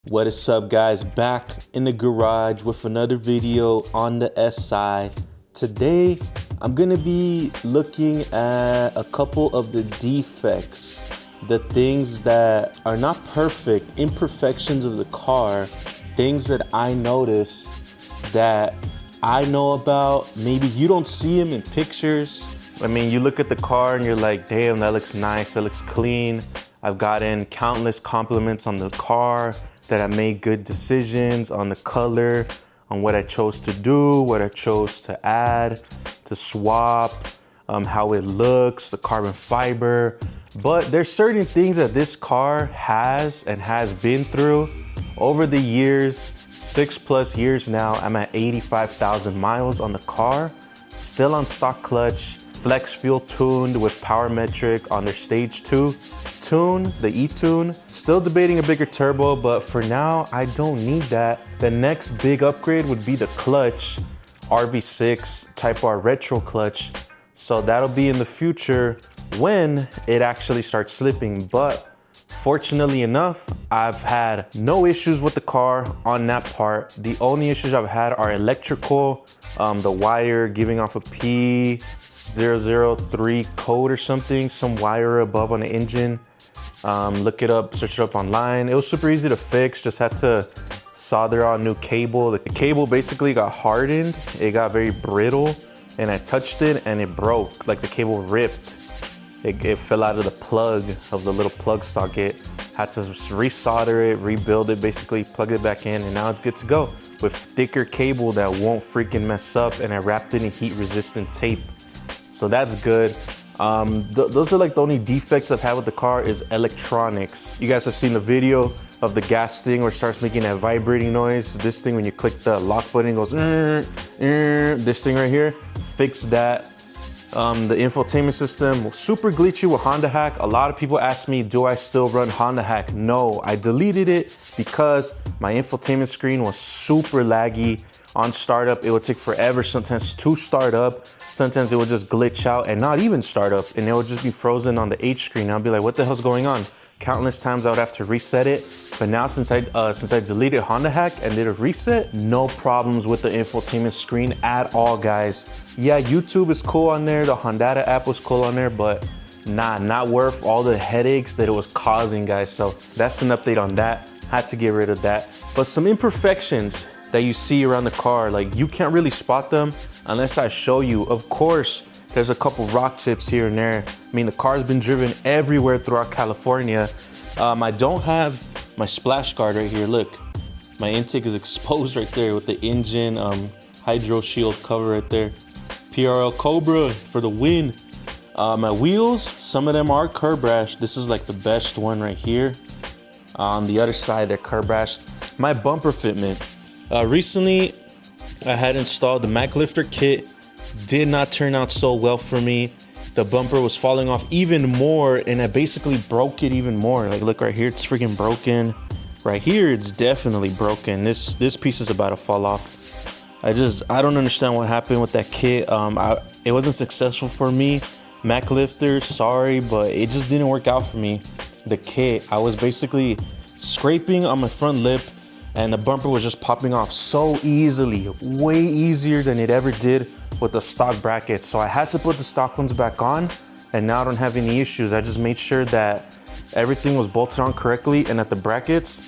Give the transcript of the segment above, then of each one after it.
What is up, guys? Back in the garage with another video on the SI. Today I'm gonna be looking at a couple of the defects, the things that are not perfect, imperfections of the car, things that I notice that I know about. Maybe you don't see them in pictures. I mean, you look at the car and you're like, damn, that looks nice, that looks clean. I've gotten countless compliments on the car, that I made good decisions on the color, on what I chose to do, what I chose to add, to swap, how it looks, the carbon fiber. But there's certain things that this car has and has been through over the years, 6+ years now. I'm at 85,000 miles on the car, still on stock clutch, flex fuel tuned with power metric on their stage 2 tune, the E-tune. Still debating a bigger turbo, but for now, I don't need that. The next big upgrade would be the clutch, RV6 Type R retro clutch. So that'll be in the future when it actually starts slipping. But fortunately enough, I've had no issues with the car on that part. The only issues I've had are electrical, the wire giving off a P003 code or something, some wire above on the engine. Look it up, search it up online. It was super easy to fix, just had to solder on new cable. The cable basically got hardened, it got very brittle, and I touched it and it broke, like the cable ripped. It fell out of the plug of the little plug socket. Had to resolder it, rebuild it, basically plug it back in, and now it's good to go with thicker cable that won't freaking mess up, and I wrapped it in heat resistant tape. So that's good. Those are like the only defects I've had with the car is electronics. You guys have seen the video of the gas thing where it starts making that vibrating noise. This thing, when you click the lock button, it goes, this thing right here, fix that. The infotainment system, super glitchy with Honda Hack. A lot of people ask me, do I still run Honda Hack? No, I deleted it because my infotainment screen was super laggy. On startup, it would take forever sometimes to start up. Sometimes it would just glitch out and not even start up, and it would just be frozen on the H screen. I'll be like, what the hell's going on? Countless times I would have to reset it. But now since I deleted Honda Hack and did a reset, no problems with the infotainment screen at all, guys. Yeah, YouTube is cool on there. The Honda app was cool on there, but not worth all the headaches that it was causing, guys. So that's an update on that. Had to get rid of that. But some imperfections that you see around the car, like you can't really spot them unless I show you. Of course, there's a couple rock chips here and there. I mean, the car's been driven everywhere throughout California. I don't have my splash guard right here. Look, my intake is exposed right there with the engine hydro shield cover right there. PRL Cobra for the win. My wheels, some of them are curb rash. This is like the best one right here. On the other side, they're curb rashed. My bumper fitment. Recently, I had installed the Mac Lifter kit. Did not turn out so well for me. The bumper was falling off even more, and I basically broke it even more. Like, look right here, it's freaking broken. Right here, it's definitely broken. This piece is about to fall off. I don't understand what happened with that kit. It wasn't successful for me. Mac Lifter, sorry, but it just didn't work out for me. The kit, I was basically scraping on my front lip, and the bumper was just popping off so easily, way easier than it ever did with the stock brackets. So I had to put the stock ones back on, and now I don't have any issues. I just made sure that everything was bolted on correctly, and at the brackets,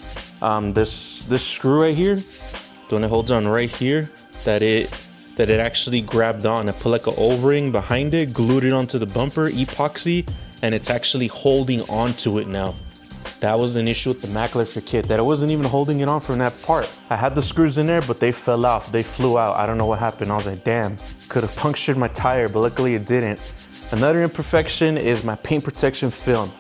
this screw right here, the one that holds on right here, that it actually grabbed on. I put like an O-ring behind it, glued it onto the bumper, epoxy, and it's actually holding onto it now. That was an issue with the Mac Lifter kit, that it wasn't even holding it on from that part. I had the screws in there, but they fell off. They flew out. I don't know what happened. I was like, damn, could have punctured my tire, but luckily it didn't. Another imperfection is my paint protection film.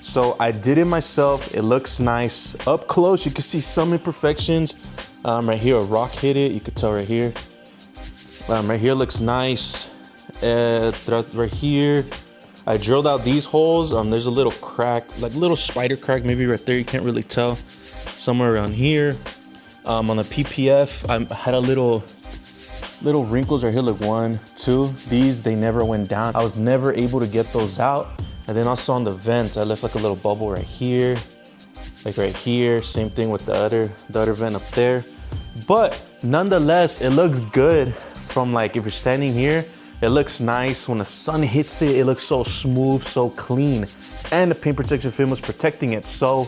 So I did it myself. It looks nice. Up close, you can see some imperfections. Right here, a rock hit it. You could tell right here. Right here looks nice. Right here, I drilled out these holes. There's a little crack, like little spider crack, maybe right there. You can't really tell. Somewhere around here. On the PPF, I had a little wrinkles right here. Look, 1, 2. These, they never went down. I was never able to get those out. And then also on the vents, I left like a little bubble right here. like right here. Same thing with the other vent up there. But nonetheless, it looks good from like, if you're standing here, it looks nice. When the sun hits it, it looks so smooth, so clean. And the paint protection film is protecting it. So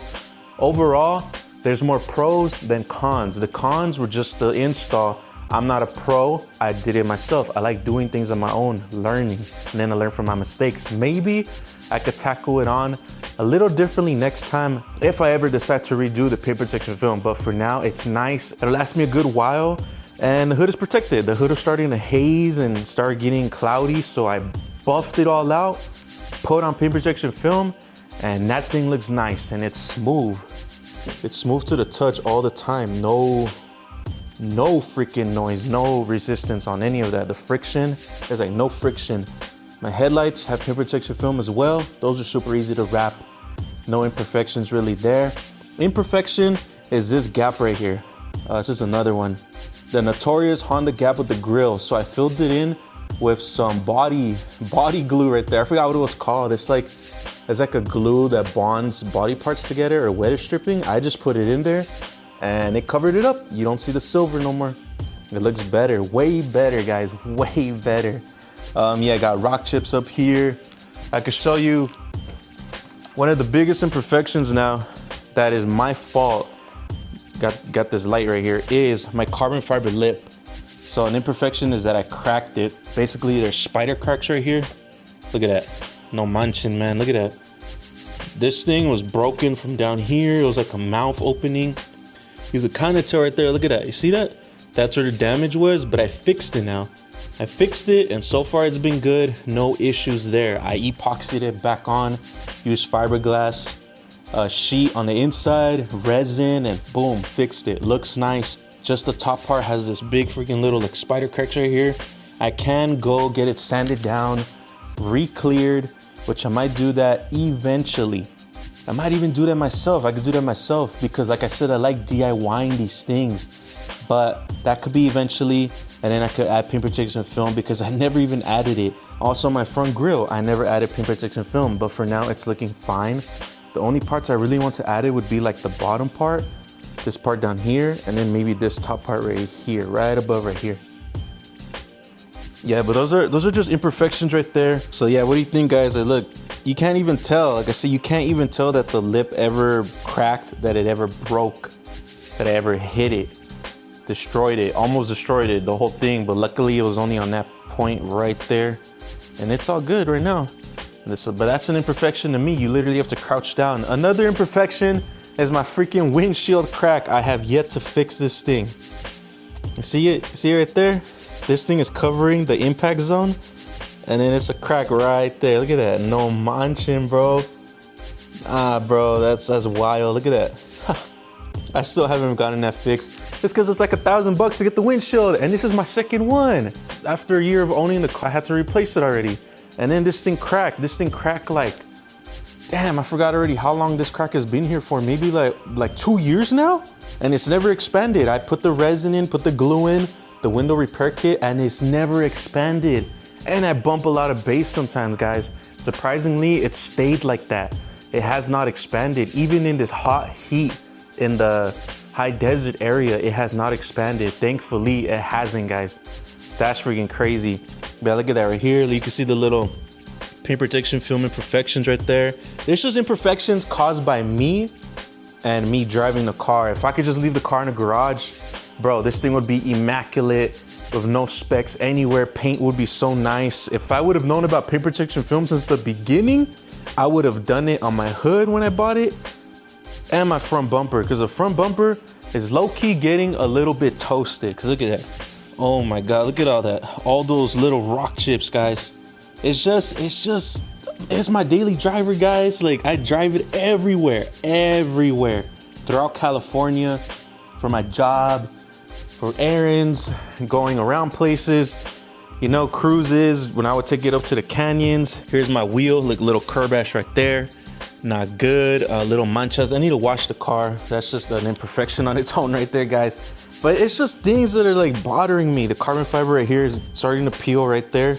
overall, there's more pros than cons. The cons were just the install. I'm not a pro, I did it myself. I like doing things on my own, learning, and then I learn from my mistakes. Maybe I could tackle it on a little differently next time if I ever decide to redo the paint protection film. But for now, it's nice. It'll last me a good while, and the hood is protected. The hood is starting to haze and start getting cloudy, so I buffed it all out, put on paint protection film, and that thing looks nice, and it's smooth. It's smooth to the touch all the time. No freaking noise, no resistance on any of that. The friction, there's like no friction. My headlights have paint protection film as well. Those are super easy to wrap. No imperfections really there. Imperfection is this gap right here. This is another one. The notorious Honda gap with the grill. So I filled it in with some body glue right there. I forgot what it was called. It's like a glue that bonds body parts together, or weather stripping. I just put it in there and it covered it up. You don't see the silver no more. It looks better, way better, guys, way better. Yeah, I got rock chips up here. I could show you one of the biggest imperfections now that is my fault. Got this light right here, is my carbon fiber lip. So an imperfection is that I cracked it. Basically, there's spider cracks right here. Look at that. No manching, man, look at that. This thing was broken from down here. It was like a mouth opening. You could kind of tell right there, look at that. You see that? That's where the damage was, but I fixed it now. I fixed it, and so far it's been good. No issues there. I epoxied it back on, used fiberglass sheet on the inside, resin, and boom, fixed it. Looks nice. Just the top part has this big freaking little like spider cracks right here. I can go get it sanded down, re-cleared, which I might do that eventually. I might even do that myself. I could do that myself because, like I said, I like DIYing these things. But that could be eventually, and then I could add paint protection film because I never even added it. Also, my front grille, I never added paint protection film, but for now it's looking fine. The only parts I really want to add it would be like the bottom part, this part down here, and then maybe this top part right here, right above right here. Yeah, but those are just imperfections right there. So yeah, what do you think, guys? Look, you can't even tell. Like I said, you can't even tell that the lip ever cracked, that it ever broke, that I ever hit it, destroyed it, almost destroyed it, the whole thing. But luckily it was only on that point right there, and it's all good right now. But that's an imperfection to me. You literally have to crouch down. Another imperfection is my freaking windshield crack. I have yet to fix this thing. You see it? See it right there? This thing is covering the impact zone, and then it's a crack right there. Look at that. No manching, bro. Ah, bro, that's wild. Look at that. I still haven't gotten that fixed. It's because it's like $1,000 to get the windshield, and this is my second one. After a year of owning the car, I had to replace it already. And then this thing cracked. This thing cracked like, damn, I forgot already how long this crack has been here for. Maybe like 2 years now? And it's never expanded. I put the resin in, put the glue in, the window repair kit, and it's never expanded. And I bump a lot of bass sometimes, guys. Surprisingly, it stayed like that. It has not expanded. Even in this hot heat in the high desert area, it has not expanded. Thankfully, it hasn't, guys. That's freaking crazy. But look at that right here. You can see the little paint protection film imperfections right there. There's just imperfections caused by me and me driving the car. If I could just leave the car in a garage, bro, this thing would be immaculate with no specks anywhere. Paint would be so nice. If I would have known about paint protection film since the beginning, I would have done it on my hood when I bought it and my front bumper, because the front bumper is low-key getting a little bit toasted. Because look at that. Oh my God, look at all that. All those little rock chips, guys. It's my daily driver, guys. Like, I drive it everywhere, throughout California, for my job, for errands, going around places, you know, cruises, when I would take it up to the canyons. Here's my wheel, like little curb ash right there. Not good, little manchas. I need to wash the car. That's just an imperfection on its own right there, guys. But it's just things that are like bothering me. The carbon fiber right here is starting to peel right there.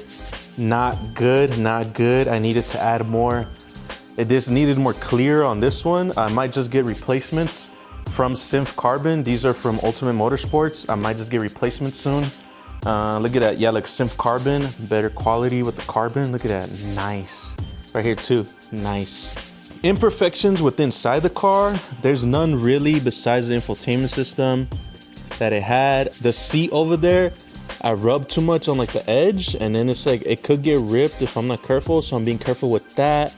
Not good, not good. I needed to add more. It just needed more clear on this one. I might just get replacements from Synth Carbon. These are from Ultimate Motorsports. I might just get replacements soon. Look at that, yeah, like Synth Carbon, better quality with the carbon. Look at that, nice. Right here too, nice. Imperfections within inside the car, there's none really besides the infotainment system that it had. The seat over there, I rubbed too much on like the edge, and then it's like, it could get ripped if I'm not careful, so I'm being careful with that.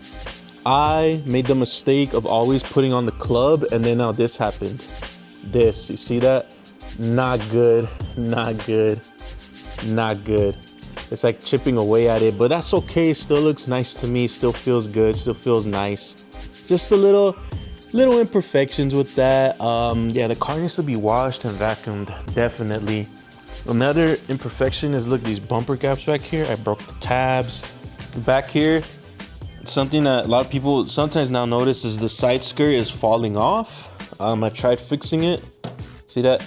I made the mistake of always putting on the club, and then now this happened. This, you see that? Not good, not good, not good. It's like chipping away at it, but that's okay. Still looks nice to me, still feels good, still feels nice. Just a little imperfections with that. Yeah, the car needs to be washed and vacuumed, definitely. Another imperfection is, look, these bumper gaps back here. I broke the tabs. Back here, something that a lot of people sometimes now notice is the side skirt is falling off. I tried fixing it. See that?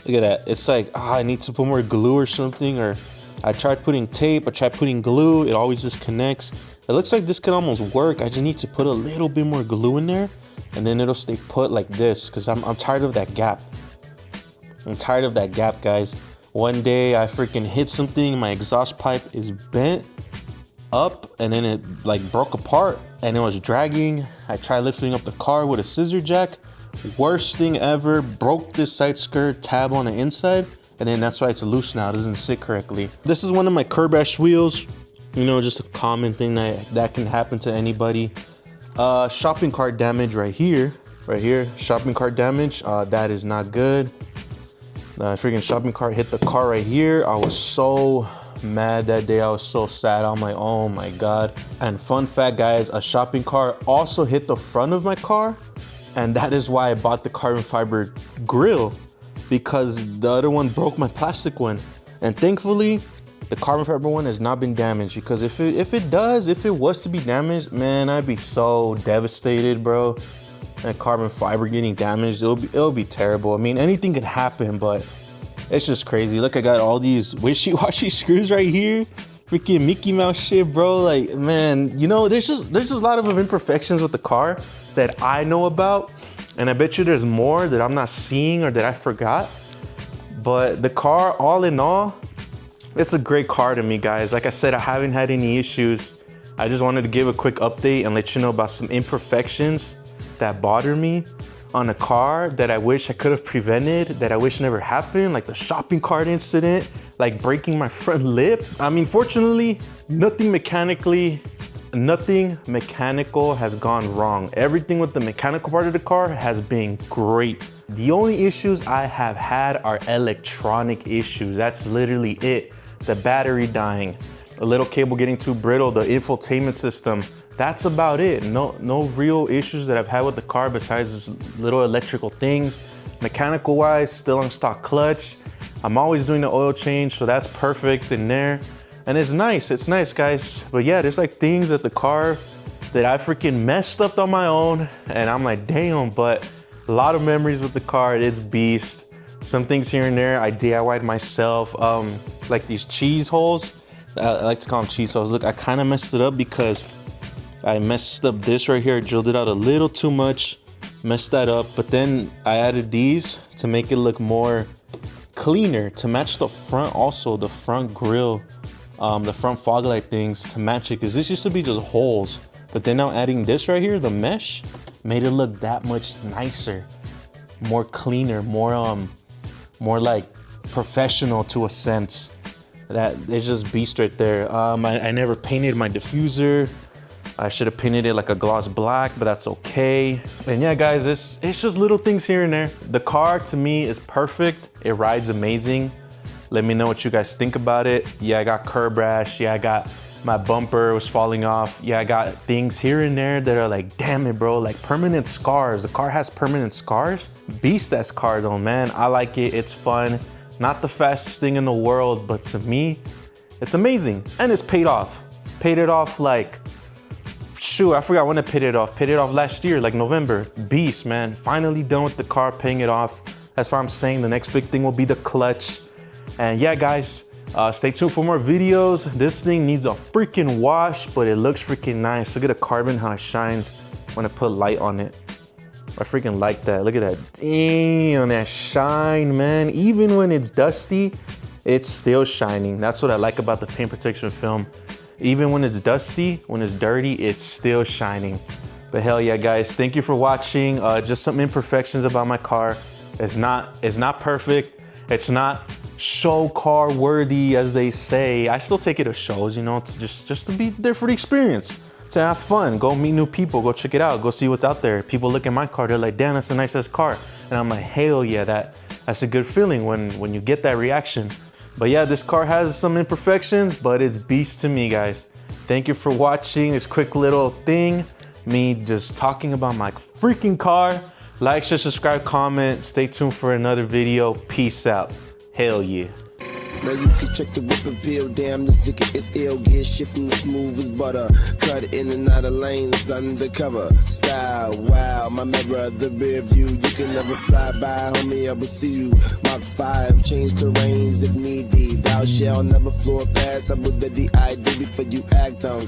Look at that. It's like, I need to put more glue or something, or I tried putting tape, I tried putting glue, it always disconnects. It looks like this could almost work. I just need to put a little bit more glue in there, and then it'll stay put like this, because I'm tired of that gap. I'm tired of that gap, guys. One day I freaking hit something, my exhaust pipe is bent up, and then it like broke apart, and it was dragging. I tried lifting up the car with a scissor jack. Worst thing ever, broke this side skirt tab on the inside, and then that's why it's loose now, it doesn't sit correctly. This is one of my curb rash wheels. You know, just a common thing that can happen to anybody. Shopping cart damage right here, shopping cart damage, that is not good. Freaking shopping cart hit the car right here. I was so mad that day, I was so sad. I'm like, oh my God. And fun fact, guys, a shopping cart also hit the front of my car, and that is why I bought the carbon fiber grill, because the other one broke my plastic one. And thankfully, the carbon fiber one has not been damaged, because if it was to be damaged, man, I'd be so devastated, bro. That carbon fiber getting damaged, it'll be terrible. I mean, anything could happen, but it's just crazy. Look, I got all these wishy-washy screws right here. Freaking Mickey Mouse shit, bro. Like, man, you know, there's just a lot of imperfections with the car that I know about, and I bet you there's more that I'm not seeing or that I forgot. But the car, all in all, it's a great car to me, guys. Like I said, I haven't had any issues. I just wanted to give a quick update and let you know about some imperfections that bother me on a car that I wish I could have prevented, that I wish never happened, like the shopping cart incident, like breaking my front lip. I mean, fortunately, nothing mechanical has gone wrong. Everything with the mechanical part of the car has been great. The only issues I have had are electronic issues. That's literally it. The battery dying, a little cable getting too brittle, the infotainment system. That's about it. No real issues that I've had with the car besides this little electrical things. Mechanical wise, still on stock clutch. I'm always doing the oil change, so that's perfect in there. And it's nice, guys. But yeah, there's like things at the car that I freaking messed up on my own, and I'm like, damn, but a lot of memories with the car. It's beast. Some things here and there I DIY'd myself, like these cheese holes. I like to call them cheese holes. Look, I kind of messed it up because I messed up this right here, drilled it out a little too much, messed that up. But then I added these to make it look more cleaner, to match the front also, the front grille, the front fog light things, to match it, because this used to be just holes. But then now adding this right here, the mesh, made it look that much nicer, more cleaner, more like professional to a sense. That it's just beast right there. I never painted my diffuser. I should have painted it like a gloss black, but that's okay. And yeah, guys, it's just little things here and there. The car to me is perfect. It rides amazing. Let me know what you guys think about it. Yeah, I got curb rash. Yeah, I got my bumper was falling off. Yeah, I got things here and there that are like, damn it, bro, like permanent scars. The car has permanent scars. Beast ass car though, man. I like it, it's fun. Not the fastest thing in the world, but to me, it's amazing. And it's paid off. Paid it off like, shoot, I forgot when I paid it off. Paid it off last year, like November. Beast, man. Finally done with the car, paying it off. That's why I'm saying the next big thing will be the clutch. And yeah, guys, Stay tuned for more videos. This thing needs a freaking wash, but it looks freaking nice. Look at the carbon, how it shines when I put light on it. I freaking like that. Look at that. Damn, that shine, man. Even when it's dusty, it's still shining. That's what I like about the paint protection film. Even when it's dusty, when it's dirty, it's still shining. But hell yeah, guys, thank you for watching. Just some imperfections about my car. It's not perfect. It's not show car worthy, as they say. I still take it to shows, you know, to just to be there for the experience, to have fun, go meet new people, go check it out, go see what's out there. People look at my car, they're like, damn, that's a nice ass car. And I'm like, hell yeah, that's a good feeling when you get that reaction. But yeah, this car has some imperfections, but it's beast to me, guys. Thank you for watching this quick little thing, me just talking about my freaking car. Like, share, subscribe, comment. Stay tuned for another video. Peace out. Hell yeah. Now you can check the whip and peel. Damn, this sticker is ill. Get shit from the smooth as butter. Cut in and out of lanes undercover. Style, wow, my mirror, the rear view. You can never fly by, homie, I will see you. Mark 5, change terrains if need be. Thou shall never floor pass. I will the ID before you act on.